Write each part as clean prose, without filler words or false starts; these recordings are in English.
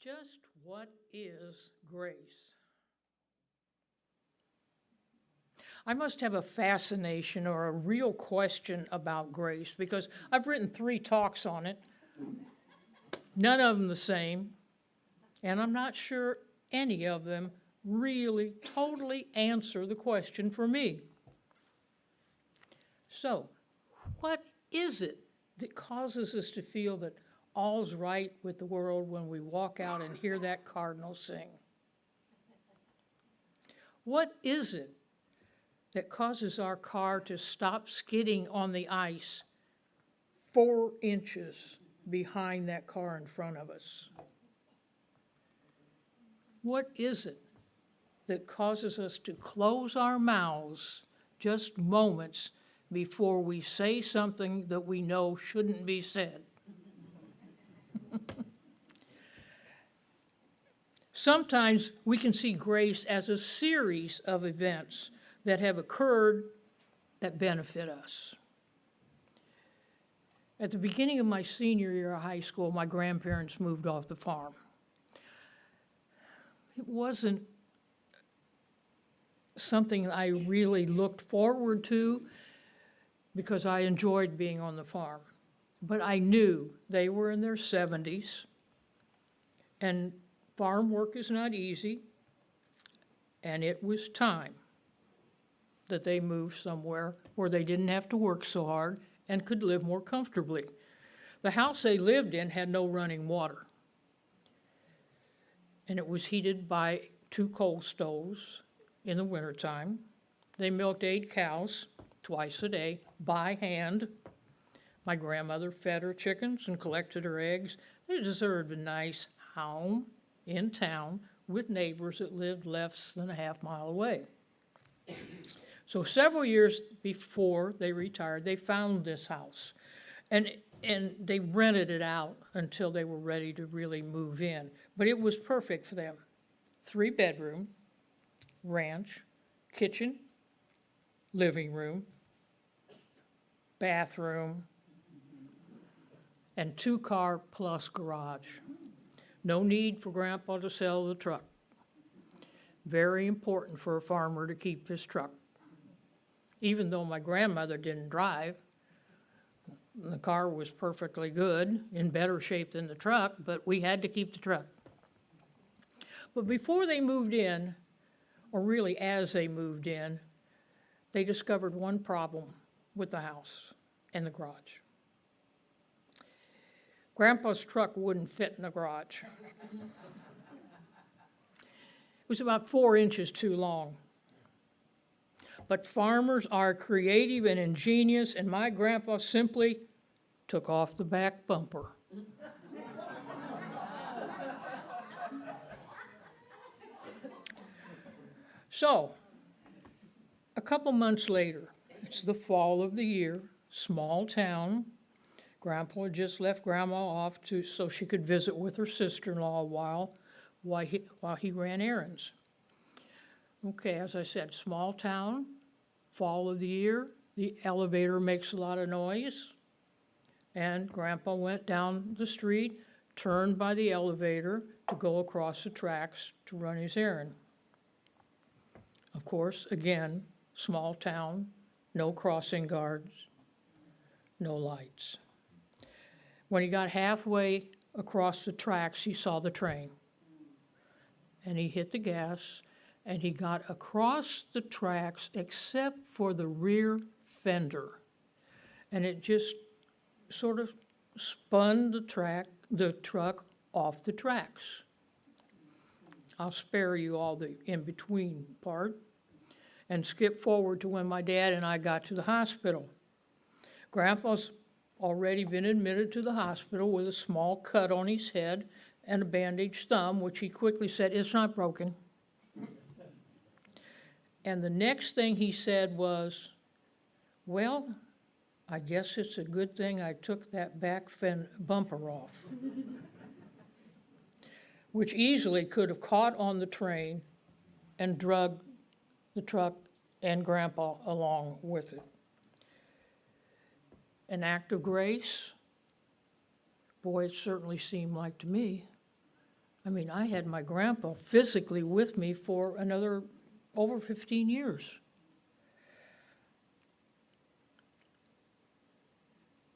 Just what is grace? I must have a fascination or a real question about grace because I've written 3 talks on it, none of them the same, and I'm not sure any of them really totally answer the question for me. So, what is it that causes us to feel that all's right with the world when we walk out and hear that cardinal sing? What is it that causes our car to stop skidding on the ice 4 inches behind that car in front of us? What is it that causes us to close our mouths just moments before we say something that we know shouldn't be said? Sometimes we can see grace as a series of events that have occurred that benefit us. At the beginning of my senior year of high school, my grandparents moved off the farm. It wasn't something I really looked forward to because I enjoyed being on the farm. But I knew they were in their 70s, and farm work is not easy, and it was time that they moved somewhere where they didn't have to work so hard and could live more comfortably. The house they lived in had no running water, and it was heated by 2 coal stoves in the wintertime. They milked 8 cows twice a day by hand. My grandmother fed her chickens and collected her eggs. They deserved a nice home in town with neighbors that lived less than a half-mile away. So several years before they retired, they found this house, and they rented it out until they were ready to really move in. But it was perfect for them. 3-bedroom, ranch, kitchen, living room, bathroom, and 2-car plus garage. No need for Grandpa to sell the truck. Very important for a farmer to keep his truck. Even though my grandmother didn't drive, the car was perfectly good, in better shape than the truck, but we had to keep the truck. But before they moved in, or really as they moved in, they discovered one problem with the house and the garage. Grandpa's truck wouldn't fit in the garage. It was about 4 inches too long. But farmers are creative and ingenious, and my grandpa simply took off the back bumper. So, a couple months later, it's the fall of the year, small town. Grandpa had just left Grandma off so she could visit with her sister-in-law a while he ran errands. Okay, as I said, small town, fall of the year, the elevator makes a lot of noise, and Grandpa went down the street, turned by the elevator to go across the tracks to run his errand. Of course, again, small town, no crossing guards, no lights. When he got halfway across the tracks, he saw the train, and he hit the gas, and he got across the tracks except for the rear fender, and it just sort of spun the truck off the tracks. I'll spare you all the in-between part and skip forward to when my dad and I got to the hospital. Grandpa's already been admitted to the hospital with a small cut on his head and a bandaged thumb, which he quickly said, "It's not broken." And the next thing he said was, "Well, I guess it's a good thing I took that back bumper off," which easily could have caught on the train and dragged the truck and Grandpa along with it. An act of grace? Boy, it certainly seemed like to me. I mean, I had my grandpa physically with me for another over 15 years.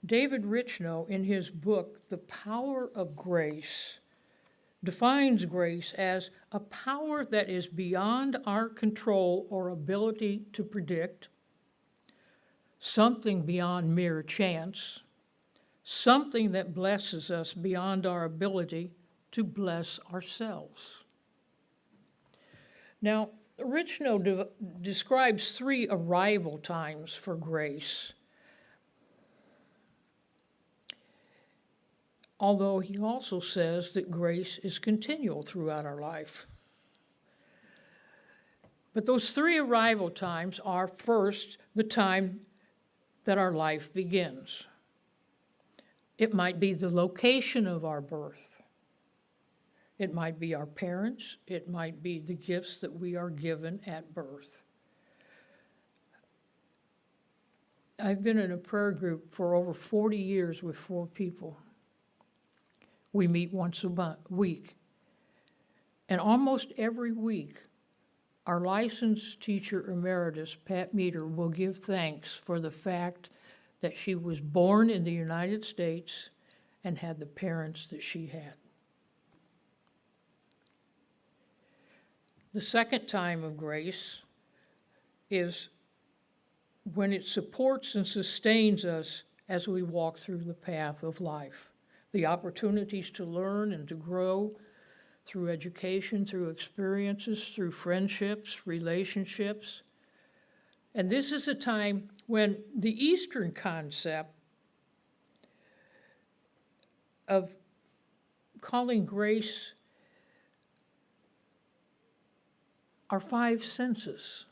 David Richnow, in his book, The Power of Grace, defines grace as a power that is beyond our control or ability to predict, something beyond mere chance, something that blesses us beyond our ability to bless ourselves. Now, Richnow describes 3 arrival times for grace, although he also says that grace is continual throughout our life. But those 3 arrival times are, first, the time that our life begins. It might be the location of our birth. It might be our parents. It might be the gifts that we are given at birth. I've been in a prayer group for over 40 years with 4 people. We meet once a week. And almost every week, our licensed teacher emeritus, Pat Meter, will give thanks for the fact that she was born in the United States and had the parents that she had. The second time of grace is when it supports and sustains us as we walk through the path of life. The opportunities to learn and to grow through education, through experiences, through friendships, relationships. And this is a time when the Eastern concept of calling grace our 5 senses.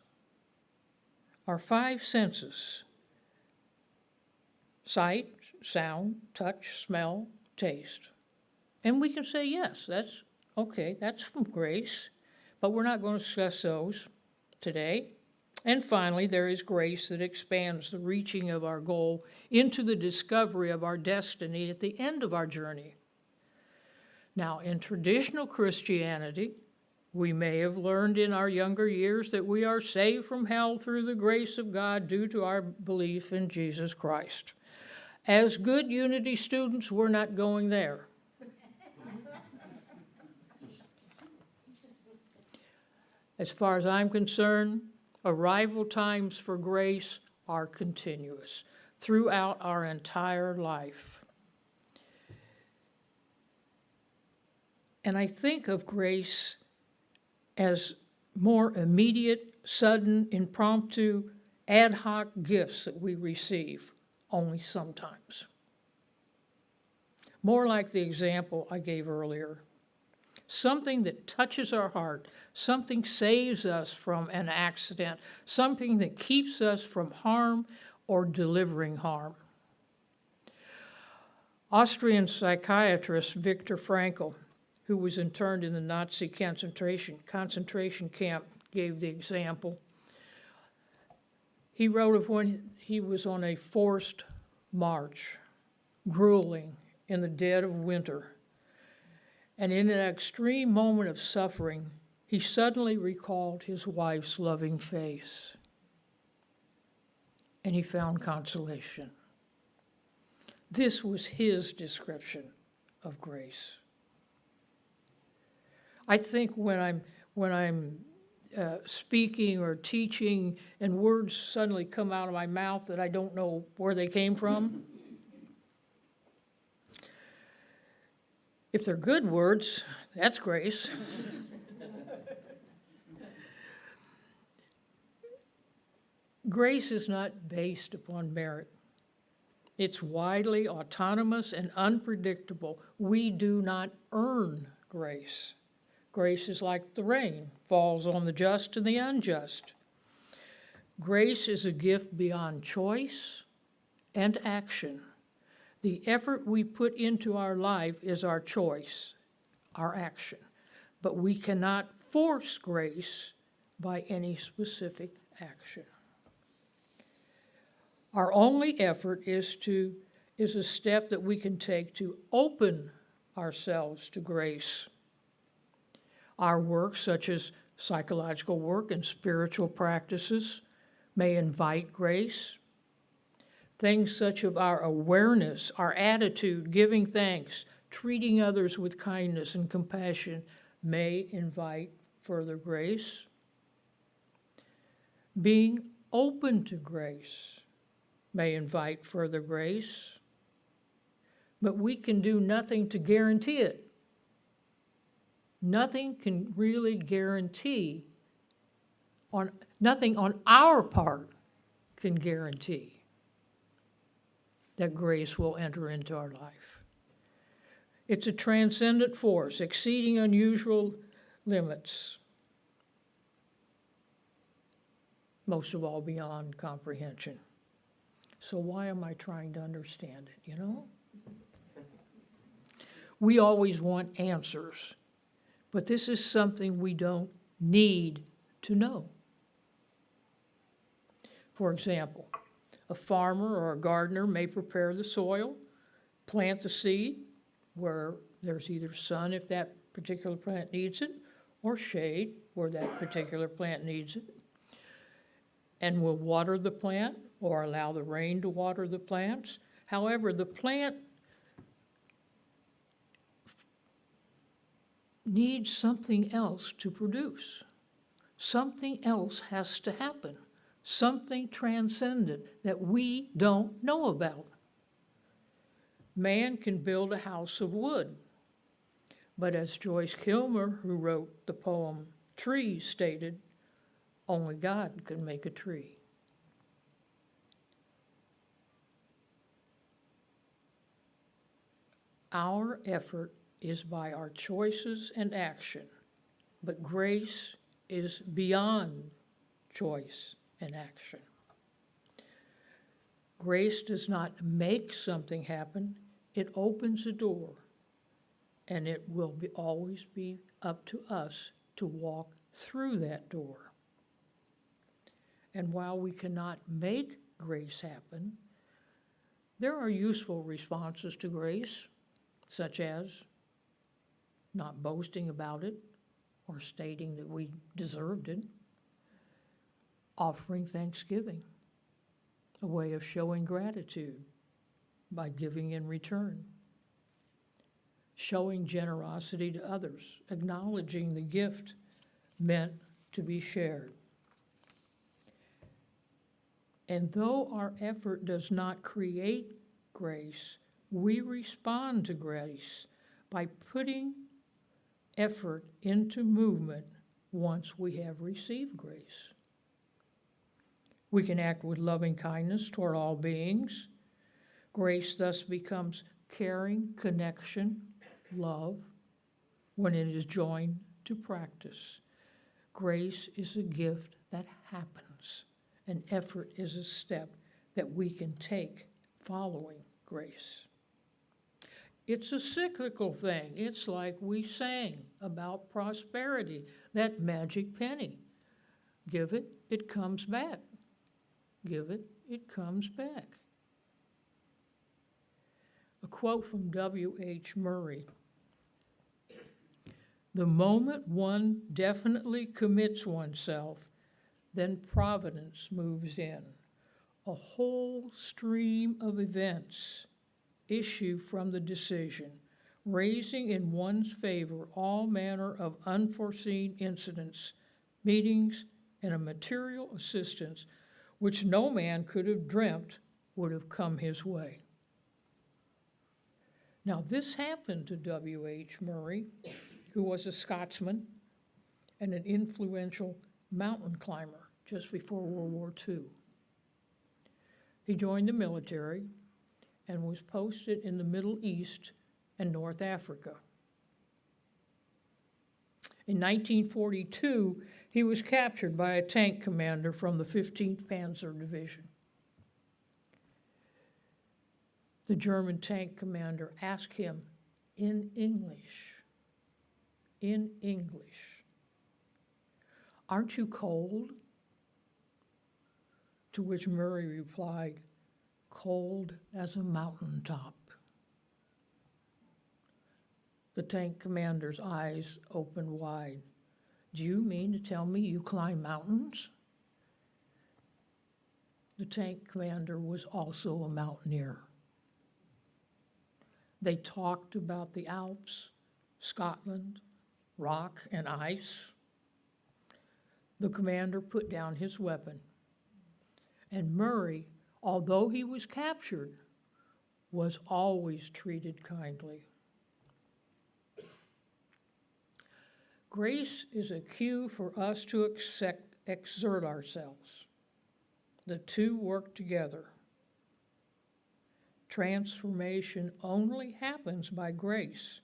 Our 5 senses: sight, sound, touch, smell, taste. And we can say, yes, that's okay, that's from grace, but we're not going to discuss those today. And finally, there is grace that expands the reaching of our goal into the discovery of our destiny at the end of our journey. Now, in traditional Christianity, we may have learned in our younger years that we are saved from hell through the grace of God due to our belief in Jesus Christ. As good Unity students, we're not going there. As far as I'm concerned, arrival times for grace are continuous throughout our entire life. And I think of grace as more immediate, sudden, impromptu, ad hoc gifts that we receive only sometimes. More like the example I gave earlier. Something that touches our heart, something saves us from an accident, something that keeps us from harm or delivering harm. Austrian psychiatrist Viktor Frankl, who was interned in the Nazi concentration camp, gave the example. He wrote of when he was on a forced march, grueling in the dead of winter. And in an extreme moment of suffering, he suddenly recalled his wife's loving face. And he found consolation. This was his description of grace. I think when I'm speaking or teaching and words suddenly come out of my mouth that I don't know where they came from, if they're good words, that's grace. Grace is not based upon merit. It's widely autonomous and unpredictable. We do not earn grace. Grace is like the rain, falls on the just and the unjust. Grace is a gift beyond choice and action. The effort we put into our life is our choice, our action. But we cannot force grace by any specific action. Our only effort is a step that we can take to open ourselves to grace. Our work, such as psychological work and spiritual practices, may invite grace. Things such as our awareness, our attitude, giving thanks, treating others with kindness and compassion may invite further grace. Being open to grace may invite further grace, but we can do nothing to guarantee it. Nothing can really guarantee, nothing on our part can guarantee that grace will enter into our life. It's a transcendent force, exceeding unusual limits, most of all beyond comprehension. So why am I trying to understand it, you know? We always want answers, but this is something we don't need to know. For example, a farmer or a gardener may prepare the soil, plant the seed where there's either sun if that particular plant needs it, or shade where that particular plant needs it, and will water the plant or allow the rain to water the plants. However, the plant needs something else to produce. Something else has to happen. Something transcendent that we don't know about. Man can build a house of wood, but as Joyce Kilmer, who wrote the poem Trees, stated, only God can make a tree. Our effort is by our choices and action, but grace is beyond choice and action. Grace does not make something happen, it opens a door, and it will always be up to us to walk through that door. And while we cannot make grace happen, there are useful responses to grace, such as not boasting about it or stating that we deserved it, offering thanksgiving, a way of showing gratitude by giving in return, showing generosity to others, acknowledging the gift meant to be shared. And though our effort does not create grace, we respond to grace by putting effort into movement once we have received grace. We can act with loving kindness toward all beings. Grace thus becomes caring, connection, love, when it is joined to practice. Grace is a gift that happens, and effort is a step that we can take following grace. It's a cyclical thing. It's like we sang about prosperity, that magic penny. Give it, it comes back. Give it, it comes back. A quote from W.H. Murray. The moment one definitely commits oneself, then providence moves in. A whole stream of events issue from the decision, raising in one's favor all manner of unforeseen incidents, meetings, and a material assistance which no man could have dreamt would have come his way. Now, this happened to W.H. Murray, who was a Scotsman and an influential mountain climber just before World War II. He joined the military and was posted in the Middle East and North Africa. In 1942, he was captured by a tank commander from the 15th Panzer Division. The German tank commander asked him in English, "Aren't you cold?" To which Murray replied, "Cold as a mountaintop." The tank commander's eyes opened wide. Do you mean to tell me you climb mountains? The tank commander was also a mountaineer. They talked about the Alps, Scotland, rock and ice. The commander put down his weapon, and Murray, although he was captured, was always treated kindly. Grace is a cue for us to exert ourselves. The two work together. Transformation only happens by grace.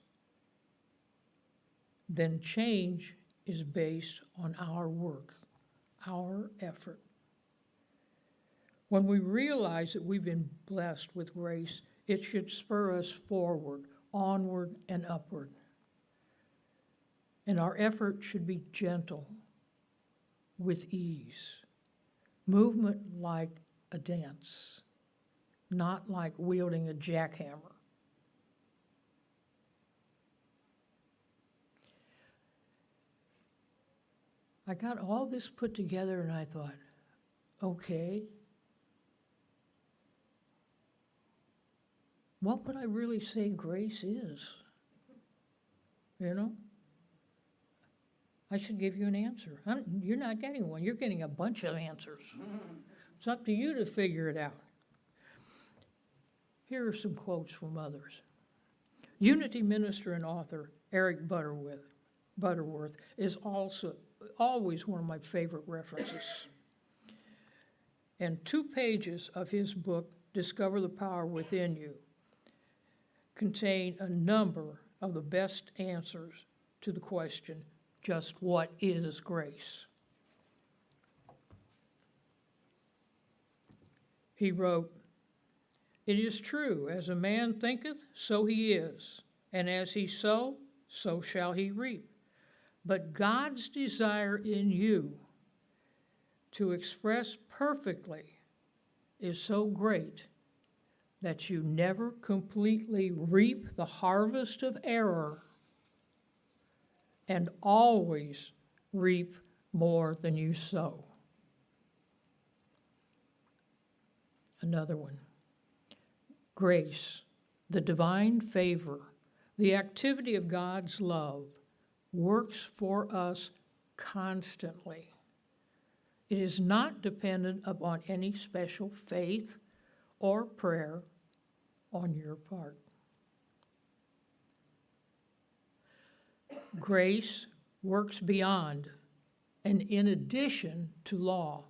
Then change is based on our work, our effort. When we realize that we've been blessed with grace, it should spur us forward, onward, and upward. And our effort should be gentle, with ease. Movement like a dance, not like wielding a jackhammer. I got all this put together and I thought, okay, what would I really say grace is? You know? I should give you an answer. You're not getting one. You're getting a bunch of answers. It's up to you to figure it out. Here are some quotes from others. Unity minister and author Eric Butterworth is also always one of my favorite references. And 2 pages of his book, Discover the Power Within You, contain a number of the best answers to the question, just what is grace? He wrote, "It is true, as a man thinketh, so he is, and as he sow, so shall he reap. But God's desire in you to express perfectly is so great that you never completely reap the harvest of error and always reap more than you sow." Another one. Grace, the divine favor, the activity of God's love, works for us constantly. It is not dependent upon any special faith or prayer on your part. Grace works beyond and in addition to law.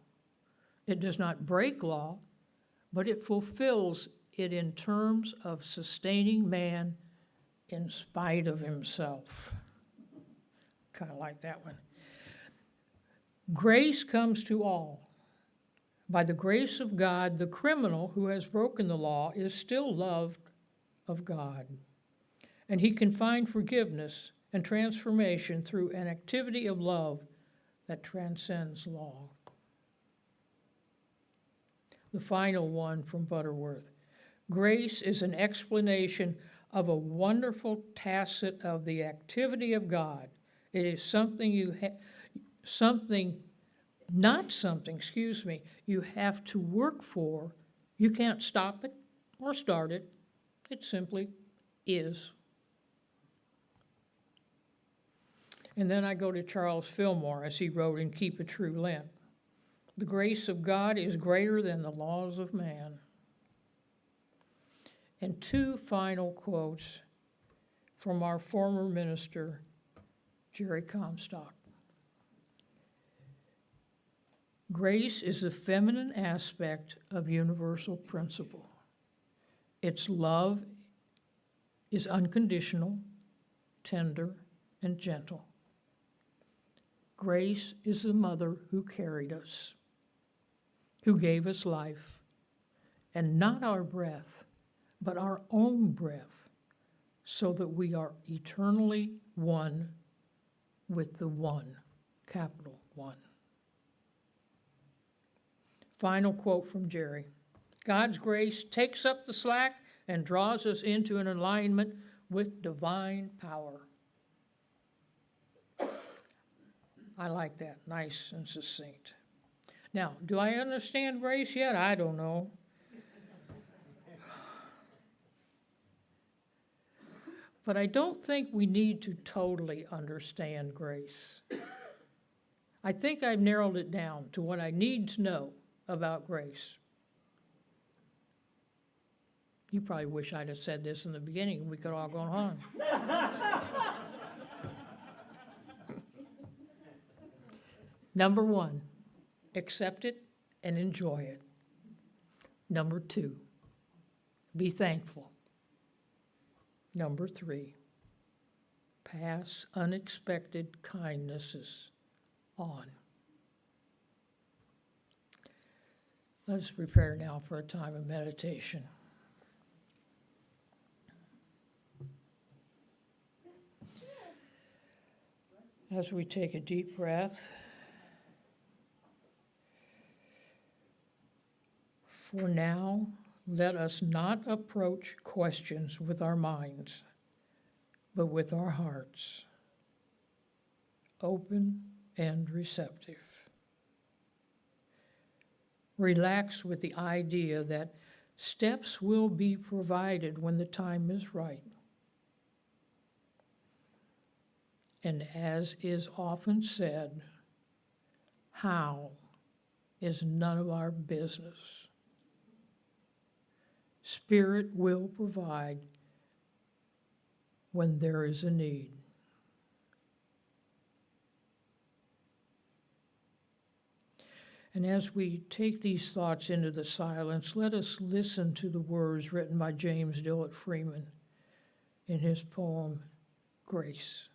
It does not break law, but it fulfills it in terms of sustaining man in spite of himself. Kind of like that one. Grace comes to all. By the grace of God, the criminal who has broken the law is still loved of God, and he can find forgiveness and transformation through an activity of love that transcends law. The final one from Butterworth. Grace is an explanation of a wonderful tacit of the activity of God. It is something you have to work for. You can't stop it or start it. It simply is. And then I go to Charles Fillmore, as he wrote in Keep a True Lent. The grace of God is greater than the laws of man. And 2 final quotes from our former minister, Jerry Comstock. Grace is the feminine aspect of universal principle. Its love is unconditional, tender, and gentle. Grace is the mother who carried us, who gave us life, and not our breath, but our own breath, so that we are eternally one with the One, capital One. Final quote from Jerry. God's grace takes up the slack and draws us into an alignment with divine power. I like that, nice and succinct. Now, do I understand grace yet? I don't know. But I don't think we need to totally understand grace. I think I've narrowed it down to what I need to know about grace. You probably wish I'd have said this in the beginning and we could all go home. Number one, accept it and enjoy it. Number two, be thankful. Number three, pass unexpected kindnesses on. Let us prepare now for a time of meditation. As we take a deep breath, for now, let us not approach questions with our minds, but with our hearts, open and receptive. Relax with the idea that steps will be provided when the time is right. And as is often said, how is none of our business. Spirit will provide when there is a need. And as we take these thoughts into the silence, let us listen to the words written by James Dillett Freeman in his poem, Grace.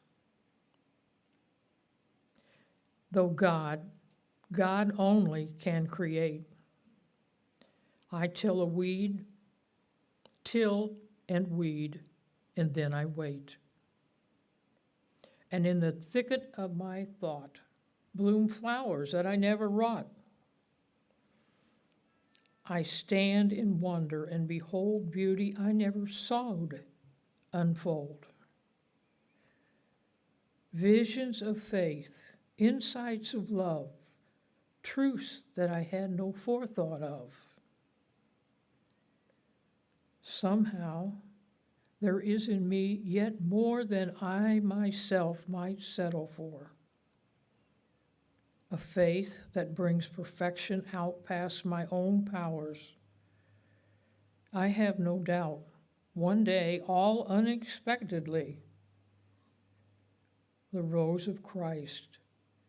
Though God only can create, I till and weed, and then I wait. And in the thicket of my thought bloom flowers that I never wrought. I stand in wonder and behold beauty I never sowed unfold. Visions of faith, insights of love, truths that I had no forethought of. Somehow, there is in me yet more than I myself might settle for. A faith that brings perfection out past my own powers. I have no doubt, one day, all unexpectedly, the rose of Christ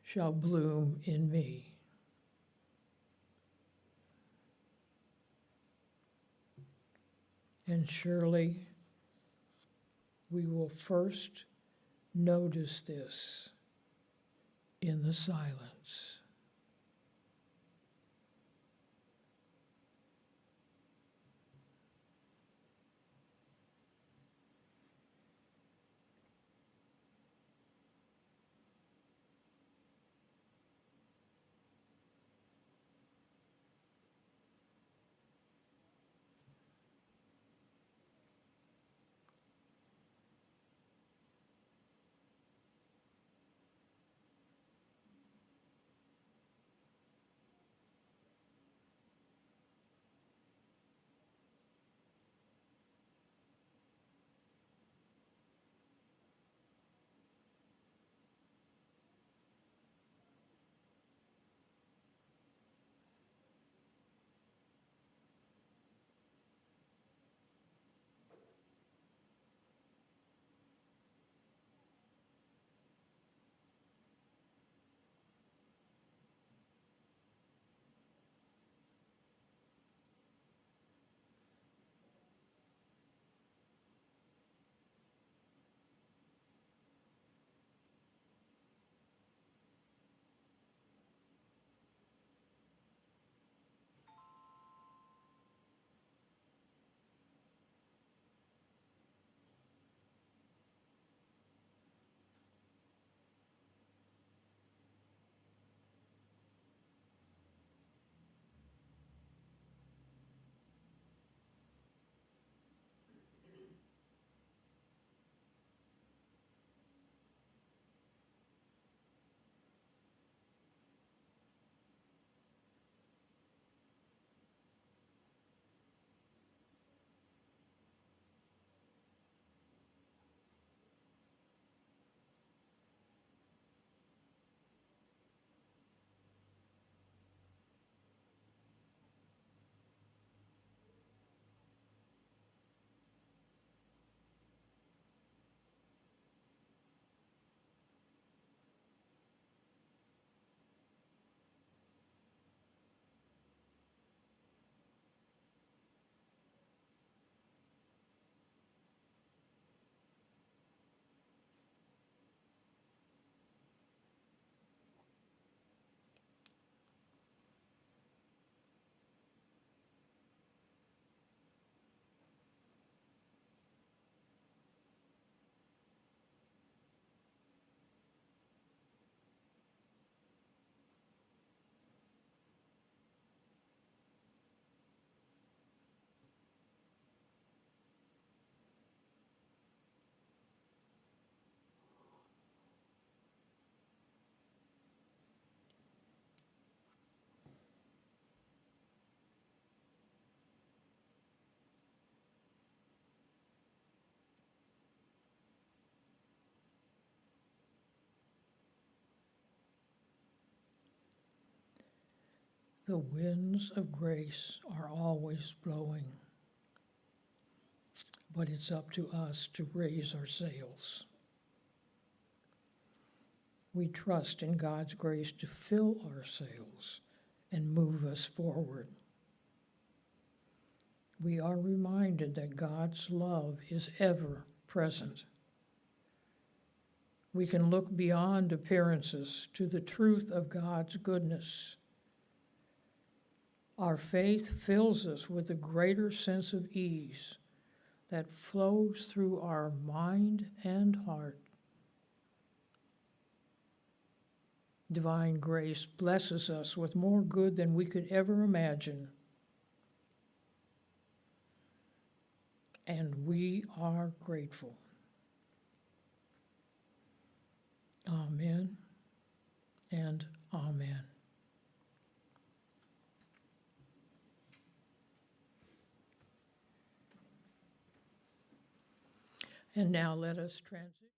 shall bloom in me. And surely we will first notice this in the silence. The winds of grace are always blowing, but it's up to us to raise our sails. We trust in God's grace to fill our sails and move us forward. We are reminded that God's love is ever present. We can look beyond appearances to the truth of God's goodness. Our faith fills us with a greater sense of ease that flows through our mind and heart. Divine grace blesses us with more good than we could ever imagine. And we are grateful. Amen and amen. And now let us transition.